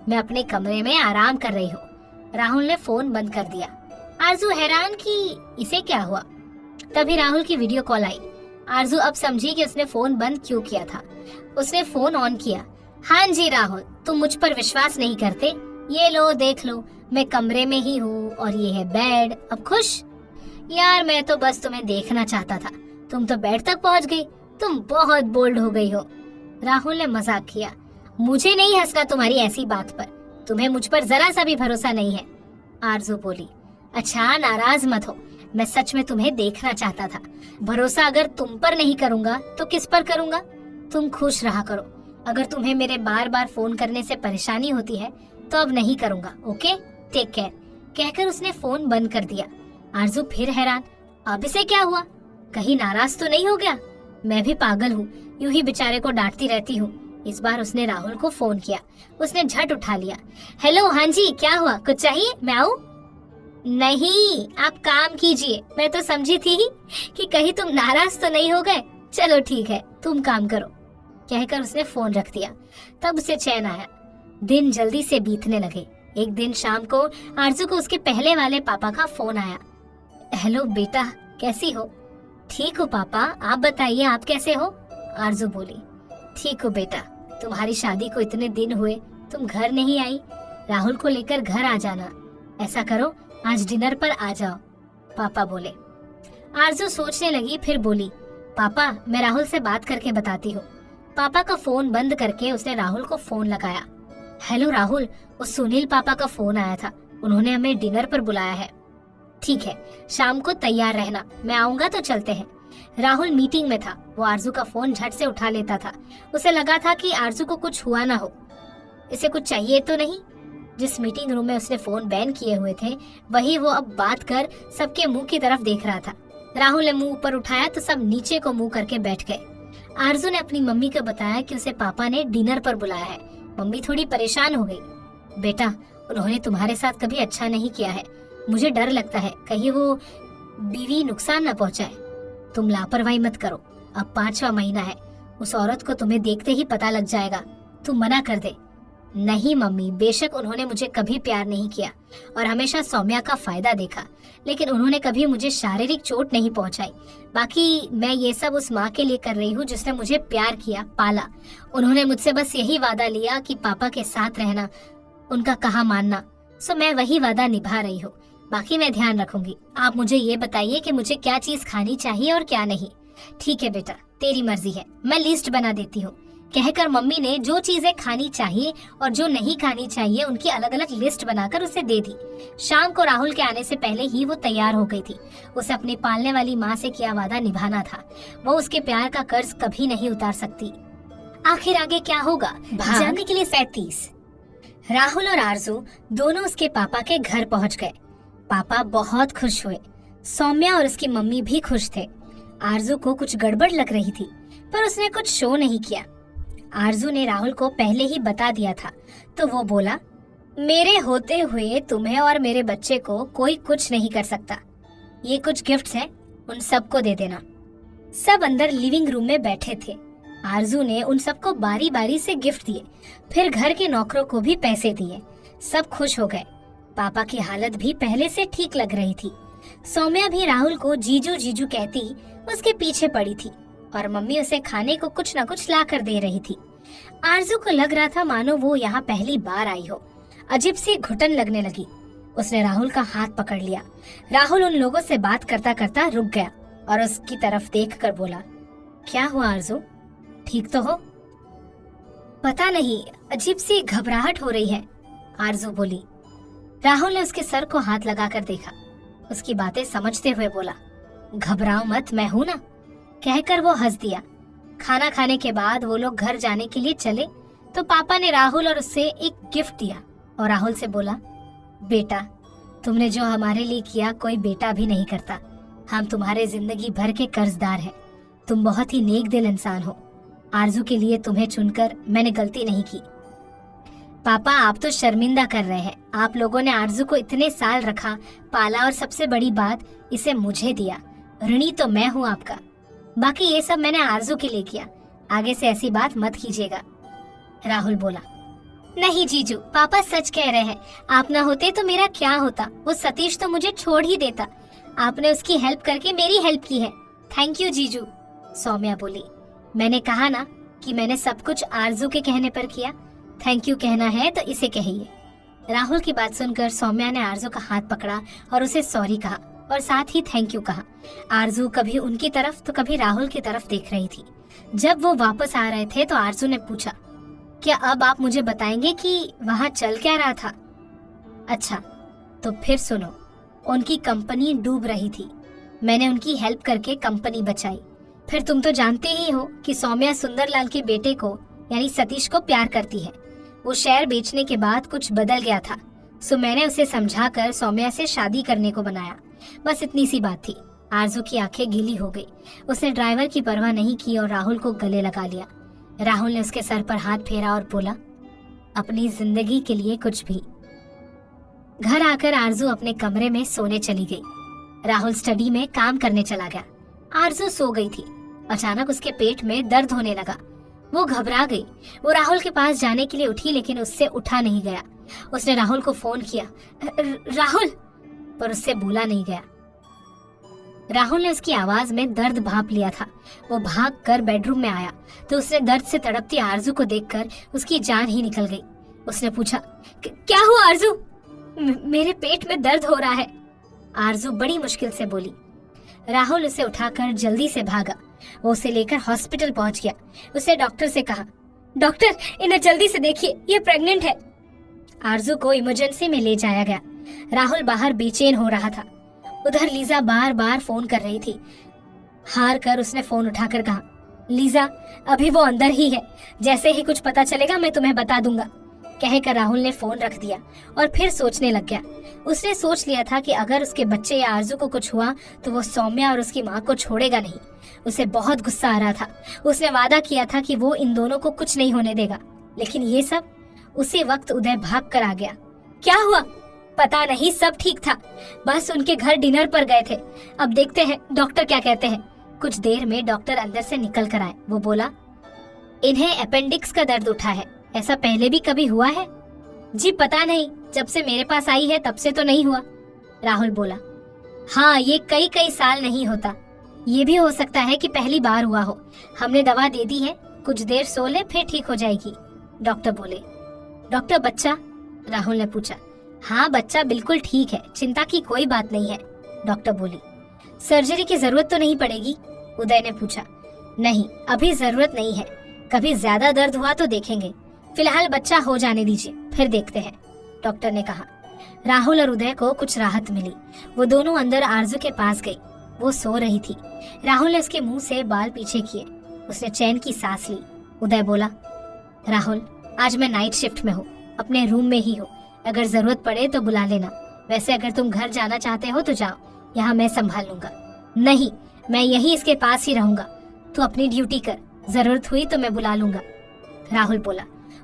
मैं अपने कमरे में आराम कर रही हूँ। राहुल ने फोन बंद कर दिया। आरजू हैरान कि इसे क्या हुआ। तभी राहुल की वीडियो कॉल आई। आरजू अब समझी कि उसने फोन बंद क्यों किया था। उसने फोन ऑन किया। हाँ जी राहुल, तुम मुझ पर विश्वास नहीं करते? ये लो देख लो, मैं कमरे में ही हूँ और ये है बेड। अब खुश? यार मैं तो बस तुम्हें देखना चाहता था, तुम तो बेड तक पहुँच गई। तुम बहुत बोल्ड हो गई हो। राहुल ने मजाक किया। मुझे नहीं हंसना तुम्हारी ऐसी बात पर, तुम्हें मुझ पर जरा सा भी भरोसा नहीं है, आरजू बोली। अच्छा नाराज मत हो, मैं सच में तुम्हें देखना चाहता था। भरोसा अगर तुम पर नहीं करूँगा तो किस पर करूँगा? तुम खुश रहा करो। अगर तुम्हें मेरे बार बार फोन करने से परेशानी होती है तो अब नहीं करूँगा, ओके? टेक केयर, कहकर उसने फोन बंद कर दिया। आरजू फिर हैरान, अब इसे क्या हुआ? कहीं नाराज तो नहीं हो गया? मैं भी पागल हूँ, यूं ही बेचारे को डांटती रहती हूँ। इस बार उसने राहुल को फोन किया। उसने झट उठा लिया। हेलो, हाँ जी, क्या हुआ? कुछ चाहिए? मैं आऊँ? नहीं, आप काम कीजिए। मैं तो समझी थी कि कहीं तुम नाराज तो नहीं हो गए। चलो ठीक है, तुम काम करो, कहकर उसने फोन रख दिया। तब उसे चैन आया। दिन जल्दी से बीतने लगे। एक दिन शाम को आरजू को उसके पहले वाले पापा का फोन आया। हेलो बेटा, कैसी हो? ठीक हो पापा, आप बताइए आप कैसे हो? आरजू बोली। ठीक हो बेटा, तुम्हारी शादी को इतने दिन हुए, तुम घर नहीं आई। राहुल को लेकर घर आ जाना। ऐसा करो, आज डिनर पर आ जाओ, पापा बोले। आरजू सोचने लगी, फिर बोली, पापा मैं राहुल से बात करके बताती हूँ। पापा का फोन बंद करके उसने राहुल को फोन लगाया। हेलो राहुल, उस सुनील पापा का फोन आया था, उन्होंने हमें डिनर पर बुलाया है। ठीक है, शाम को तैयार रहना, मैं आऊंगा तो चलते हैं। राहुल मीटिंग में था। वो आरजू का फोन झट से उठा लेता था। उसे लगा था कि आरजू को कुछ हुआ ना हो, इसे कुछ चाहिए तो नहीं। जिस मीटिंग रूम में उसने फोन बैन किए हुए थे वही वो अब बात कर सबके मुंह की तरफ देख रहा था। राहुल ने मुंह ऊपर उठाया तो सब नीचे को मुंह करके बैठ गए। आरजू ने अपनी मम्मी को बताया कि उसे पापा ने डिनर पर बुलाया है। मम्मी थोड़ी परेशान हो गई। बेटा, उन्होंने तुम्हारे साथ कभी अच्छा नहीं किया है, मुझे डर लगता है कहीं वो बीवी नुकसान न पहुंचाए। तुम लापरवाही मत करो, अब 5वां महीना है, उस औरत को तुम्हें देखते ही पता लग जाएगा। तुम मना कर दे। नहीं मम्मी, बेशक उन्होंने मुझे कभी प्यार नहीं किया और हमेशा सौम्या का फायदा देखा, लेकिन उन्होंने कभी मुझे शारीरिक चोट नहीं पहुंचाई। बाकी मैं ये सब उस माँ के लिए कर रही हूँ जिसने मुझे प्यार किया, पाला। उन्होंने मुझसे बस यही वादा लिया कि पापा के साथ रहना, उनका कहा मानना। सो मैं वही वादा निभा रही हूँ, बाकी मैं ध्यान रखूंगी। आप मुझे ये बताइए कि मुझे क्या चीज खानी चाहिए और क्या नहीं। ठीक है बेटा, तेरी मर्जी है, मैं लिस्ट बना देती हूँ, कहकर मम्मी ने जो चीजें खानी चाहिए और जो नहीं खानी चाहिए उनकी अलग अलग लिस्ट बनाकर उसे दे दी। शाम को राहुल के आने से पहले ही वो तैयार हो गई थी। उसे अपनी पालने वाली माँ से किया वादा निभाना था। वो उसके प्यार का कर्ज कभी नहीं उतार सकती। आखिर आगे क्या होगा जानने के लिए 37। राहुल और आरजू दोनों उसके पापा के घर पहुँच गए। पापा बहुत खुश हुए। सौम्या और उसकी मम्मी भी खुश थे। आरजू को कुछ गड़बड़ लग रही थी पर उसने कुछ शो नहीं किया। आरजू ने राहुल को पहले ही बता दिया था तो वो बोला, मेरे होते हुए तुम्हें और मेरे बच्चे को कोई कुछ नहीं कर सकता। ये कुछ गिफ्ट्स हैं, उन सबको दे देना। सब अंदर लिविंग रूम में बैठे थे। आरजू ने उन सबको बारी बारी से गिफ्ट दिए, फिर घर के नौकरों को भी पैसे दिए। सब खुश हो गए। पापा की हालत भी पहले से ठीक लग रही थी। सौम्या भी राहुल को जीजू जीजू कहती उसके पीछे पड़ी थी और मम्मी उसे खाने को कुछ न कुछ ला कर दे रही थी। आरजू को लग रहा था मानो वो यहाँ पहली बार आई हो। अजीब सी घुटन लगने लगी। उसने राहुल का हाथ पकड़ लिया। राहुल उन लोगों से बात करता करता रुक गया और उसकी तरफ देखकर बोला, क्या हुआ आरजू, ठीक तो हो? पता नहीं, अजीब सी घबराहट हो रही है, आरजू बोली। राहुल ने उसके सर को हाथ लगाकर देखा। उसकी बातें समझते हुए बोला, घबराओ मत, मैं हूं ना। कहकर वो हंस दिया। खाना खाने के बाद वो लोग घर जाने के लिए चले तो पापा ने राहुल और उससे एक गिफ्ट दिया और राहुल से बोला, बेटा, तुमने जो हमारे लिए किया कोई बेटा भी नहीं करता। हम तुम्हारे जिंदगी भर के कर्जदार हैं। तुम बहुत ही नेक दिल इंसान हो। आरजू के लिए तुम्हें चुनकर मैंने गलती नहीं की। पापा, आप तो शर्मिंदा कर रहे हैं। आप लोगों ने आरजू को इतने साल रखा, पाला और सबसे बड़ी बात, इसे मुझे दिया। ऋणी तो मैं हूँ आपका। बाकी ये सब मैंने आरजू के लिए किया। आगे से ऐसी बात मत कीजिएगा। राहुल बोला, नहीं जीजू, पापा सच कह रहे हैं। आप ना होते तो मेरा क्या होता। वो सतीश तो मुझे छोड़ ही देता। आपने उसकी हेल्प करके मेरी हेल्प की है। थैंक यू जीजू। सौम्या बोली, मैंने कहा ना कि मैंने सब कुछ आरजू के कहने पर किया। थैंक यू कहना है तो इसे कहिए। राहुल की बात सुनकर सौम्या ने आरजू का हाथ पकड़ा और उसे सॉरी कहा और साथ ही थैंक यू कहा। आरजू कभी उनकी तरफ तो कभी राहुल की तरफ देख रही थी। जब वो वापस आ रहे थे तो आरजू ने पूछा, क्या अब आप मुझे बताएंगे कि वहाँ चल क्या रहा था? अच्छा, तो फिर सुनो। उनकी कंपनी डूब रही थी। मैंने उनकी हेल्प करके कंपनी बचाई। फिर तुम तो जानते ही हो कि सौम्या सुंदरलाल के बेटे को यानी सतीश को प्यार करती है। वो शेयर बेचने के बाद कुछ बदल गया था, सो मैंने उसे समझाकर सौम्या से शादी करने को बनाया। बस इतनी सी बात थी। आरजू की आंखें गीली हो गई। उसने ड्राइवर की परवाह नहीं की और राहुल को गले लगा लिया। राहुल ने उसके सर पर हाथ फेरा और बोला, अपनी जिंदगी के लिए कुछ भी। घर आकर आरजू अपने कमरे में सोने चली गई। राहुल स्टडी में काम करने चला गया। आरजू सो गई थी। अचानक उसके पेट में दर्द होने लगा। वो घबरा गई। वो राहुल के पास जाने के लिए उठी लेकिन उससे उठा नहीं गया। उसने राहुल को फोन किया, राहुल, पर उससे बोला नहीं गया। राहुल ने उसकी आवाज में दर्द भांप लिया था। वो भागकर बेडरूम में आया तो उसने दर्द से तड़पती आरजू को देखकर उसकी जान ही निकल गई। उसने पूछा, क्या हुआ आरजू? मेरे पेट में दर्द हो रहा है, आरजू बड़ी मुश्किल से बोली। राहुल उसे उठाकर जल्दी से भागा। वो उसे लेकर हॉस्पिटल पहुंच गया। उसे डॉक्टर से कहा, डॉक्टर, इन्हें जल्दी से देखिए, ये प्रेग्नेंट है। आरजू को इमरजेंसी में ले जाया गया। राहुल बाहर बेचैन हो रहा था। उधर लीजा बार बार फोन कर रही थी। हार कर उसने फोन उठाकर कहा, लीजा, अभी वो अंदर ही है। जैसे ही कुछ पता चलेगा मैं तुम्हें बता दूंगा। कहकर राहुल ने फोन रख दिया और फिर सोचने लग गया। उसने सोच लिया था कि अगर उसके बच्चे या आरजू को कुछ हुआ तो वो सौम्या और उसकी माँ को छोड़ेगा नहीं। उसे बहुत गुस्सा आ रहा था। उसने वादा किया था कि वो इन दोनों को कुछ नहीं होने देगा। लेकिन ये सब उसी वक्त उदय भाग कर आ गया। क्या हुआ? पता नहीं, सब ठीक था। बस उनके घर डिनर पर गए थे। अब देखते हैं डॉक्टर क्या कहते हैं। कुछ देर में डॉक्टर अंदर से निकल कर आए। वो बोला, इन्हें अपेंडिक्स का दर्द उठा है। ऐसा पहले भी कभी हुआ है? जी पता नहीं, जब से मेरे पास आई है तब से तो नहीं हुआ, राहुल बोला। हाँ, ये कई कई साल नहीं होता। ये भी हो सकता है कि पहली बार हुआ हो। हमने दवा दे दी है, कुछ देर सो ले फिर ठीक हो जाएगी, डॉक्टर बोले। डॉक्टर, बच्चा? राहुल ने पूछा। हाँ, बच्चा बिल्कुल ठीक है, चिंता की कोई बात नहीं है, डॉक्टर बोली। सर्जरी की जरूरत तो नहीं पड़ेगी? उदय ने पूछा। नहीं, अभी जरूरत नहीं है। कभी ज्यादा दर्द हुआ तो देखेंगे। फिलहाल बच्चा हो जाने दीजिए, फिर देखते हैं, डॉक्टर ने कहा। राहुल और उदय को कुछ राहत मिली। वो दोनों अंदर आरजू के पास गई। वो सो रही थी। राहुल ने उसके मुंह से बाल पीछे किए। उसने चैन की सांस ली। उदय बोला, राहुल, आज मैं नाइट शिफ्ट में हूँ, अपने रूम में ही हूँ। अगर जरूरत पड़े तो बुला लेना। वैसे अगर तुम घर जाना चाहते हो तो जाओ, यहाँ मैं संभाल लूंगा। नहीं, मैं यही इसके पास ही रहूंगा। तू अपनी ड्यूटी कर, जरूरत हुई तो मैं बुला लूंगा, राहुल बोला।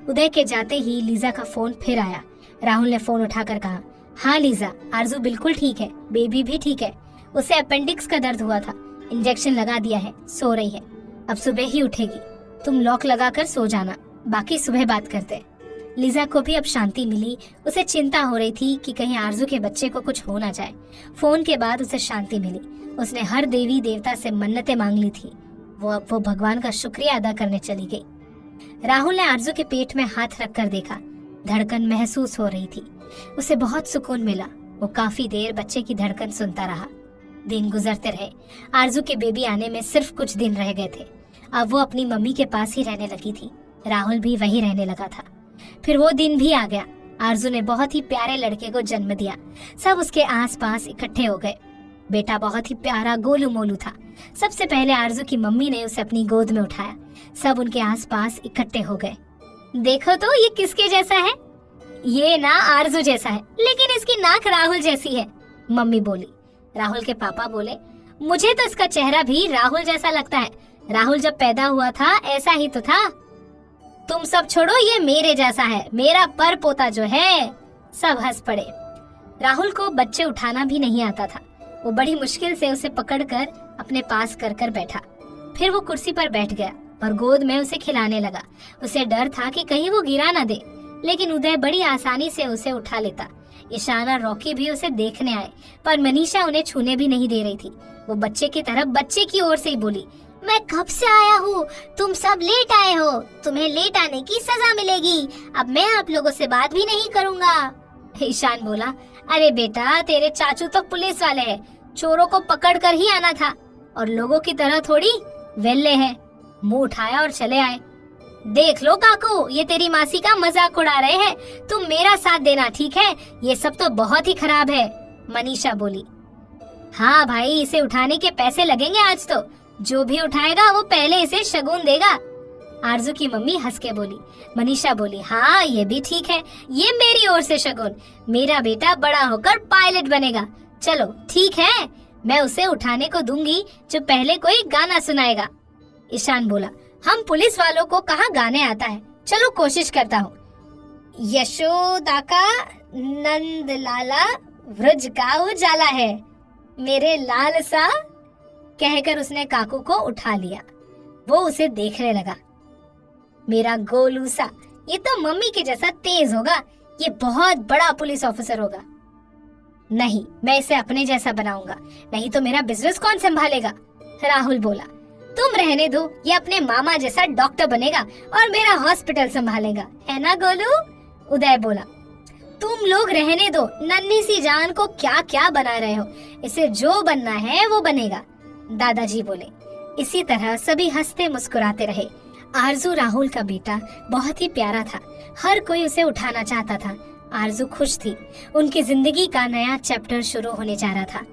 उदय के जाते ही लीजा का फोन फिर आया। राहुल ने फोन उठाकर कहा, हाँ लीजा, आरजू बिल्कुल ठीक है, बेबी भी ठीक है। उसे अपेंडिक्स का दर्द हुआ था, इंजेक्शन लगा दिया है, सो रही है। अब सुबह ही उठेगी। तुम लॉक लगाकर सो जाना, बाकी सुबह बात करते। लीजा को भी अब शांति मिली। उसे चिंता हो रही थी कि कहीं आरजू के बच्चे को कुछ हो ना जाए। फोन के बाद उसे शांति मिली। उसने हर देवी देवता से मन्नतें मांग ली थी। वो भगवान का शुक्रिया अदा करने चली गई। राहुल ने आरजू के पेट में हाथ रखकर देखा। धड़कन महसूस हो रही थी। उसे बहुत सुकून मिला। वो काफी देर बच्चे की धड़कन सुनता रहा। दिन गुजरते रहे। आरजू के बेबी आने में सिर्फ कुछ दिन रह गए थे। अब वो अपनी मम्मी के पास ही रहने लगी थी। राहुल भी वही रहने लगा था। फिर वो दिन भी आ गया। आरजू ने बहुत ही प्यारे लड़के को जन्म दिया। सब उसके आसपास इकट्ठे हो गए। बेटा बहुत ही प्यारा गोलू मोलू था। सबसे पहले आरजू की मम्मी ने उसे अपनी गोद में उठाया। सब उनके आसपास इकट्ठे हो गए। देखो तो ये किसके जैसा है? ये ना आरजू जैसा है, लेकिन इसकी नाक राहुल जैसी है, मम्मी बोली। राहुल के पापा बोले, मुझे तो इसका चेहरा भी राहुल जैसा लगता है। राहुल जब पैदा हुआ था ऐसा ही तो था। तुम सब छोड़ो, ये मेरे जैसा है, मेरा पर पोता जो है। सब हंस पड़े। राहुल को बच्चे उठाना भी नहीं आता था। वो बड़ी मुश्किल से उसे पकड़कर अपने पास कर कर बैठा। फिर वो कुर्सी पर बैठ गया और गोद में उसे खिलाने लगा। उसे डर था कि कहीं वो गिरा ना दे, लेकिन उदय बड़ी आसानी से उसे उठा लेता। ईशान और रॉकी भी उसे देखने आए, पर मनीषा उन्हें छूने भी नहीं दे रही थी। वो बच्चे की तरफ बच्चे की ओर से ही बोली, मैं कब से आया हूँ, तुम सब लेट आए हो, तुम्हें लेट आने की सजा मिलेगी। अब मैं आप लोगों से बात भी नहीं करूँगा। ईशान बोला, अरे बेटा, तेरे चाचू तो पुलिस वाले हैं, चोरों को पकड़ कर ही आना था, और लोगों की तरह थोड़ी वेल्ले हैं। मुंह उठाया और चले आए। देख लो काकू, ये तेरी मासी का मजाक उड़ा रहे हैं, तुम मेरा साथ देना, ठीक है? ये सब तो बहुत ही खराब है, मनीषा बोली। हाँ भाई, इसे उठाने के पैसे लगेंगे आज तो। जो भी उठाएगा वो पहले इसे शगुन देगा, आरजू की मम्मी हंस के बोली। मनीषा बोली, हाँ ये भी ठीक है, ये मेरी ओर से शगुन। मेरा बेटा बड़ा होकर पायलट बनेगा। चलो ठीक है, मैं उसे उठाने को दूंगी जो पहले कोई गाना सुनाएगा। ईशान बोला, हम पुलिस वालों को कहाँ गाने आता है, चलो कोशिश करता हूँ। यशोदा का नंद लाला व्रज का उजाला है, मेरे लाल सा, कहकर उसने काकू को उठा लिया। वो उसे देखने लगा। मेरा गोलू सा, ये तो मम्मी के जैसा तेज होगा, ये बहुत बड़ा पुलिस ऑफिसर होगा। नहीं, मैं इसे अपने जैसा बनाऊंगा, नहीं तो मेरा बिजनेस कौन संभालेगा? राहुल बोला, तुम रहने दो, ये अपने मामा जैसा डॉक्टर बनेगा और मेरा हॉस्पिटल संभालेगा, है ना गोलू? उदय बोला, तुम लोग रहने दो, नन्ही सी जान को क्या क्या बना रहे हो, इसे जो बनना है वो बनेगा, दादाजी बोले। इसी तरह सभी हंसते मुस्कुराते रहे। आरजू राहुल का बेटा बहुत ही प्यारा था, हर कोई उसे उठाना चाहता था। आरजू खुश थी, उनकी जिंदगी का नया चैप्टर शुरू होने जा रहा था।